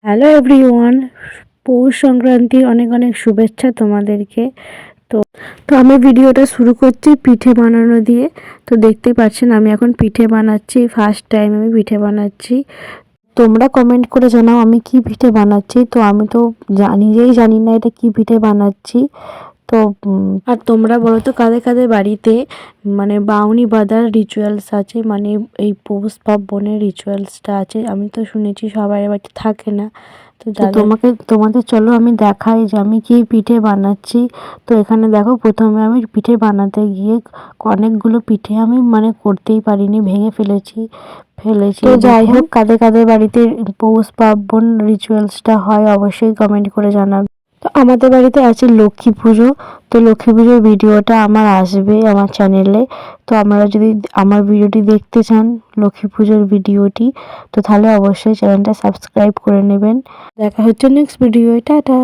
Hello everyone, পৌষ সংক্রান্তির অনেক অনেক শুভেচ্ছা তোমাদেরকে। তো তো আমি ভিডিওটা শুরু করছি পিঠে বানানো দিয়ে। তো দেখতেই পাচ্ছেন আমি এখন পিঠে বানাচ্ছি, ফার্স্ট টাইম আমি পিঠে বানাচ্ছি। তোমরা কমেন্ট করে জানাও আমি কি পিঠে বানাচ্ছি। তো আমি তো নিজেই জানি না এটা কি পিঠে বানাচ্ছি। তো আর তোমরা বলো তো কাদের কাদের বাড়িতে মানে বাউনি বাঁধার রিচুয়ালস আছে, মানে এই পৌষ পার্বণের রিচুয়ালসটা আছে। আমি তো শুনেছি সবার বাড়িতে থাকে না। তো তোমাদের চলো আমি দেখাই যে আমি কি পিঠে বানাচ্ছি। তো এখানে দেখো, প্রথমে আমি পিঠে বানাতে গিয়ে অনেকগুলো পিঠে আমি মানে করতেই পারিনি, ভেঙে ফেলেছি। তো যাই হোক, কাদের কাদের বাড়িতে পৌষ পার্বণ রিচুয়ালসটা হয় অবশ্যই কমেন্ট করে জানাবে। তো আমাদের বাড়িতে আছে লক্ষ্মী পুজো। তো লক্ষ্মী পুজোর ভিডিওটা আমার আসবে আমার চ্যানেলে। তো আপনারা যদি আমার ভিডিওটি দেখতে চান, লক্ষ্মী পুজোর ভিডিওটি, তো তাহলে অবশ্যই চ্যানেলটা সাবস্ক্রাইব করে নেবেন। দেখা হচ্ছে নেক্সট ভিডিও। টাটা।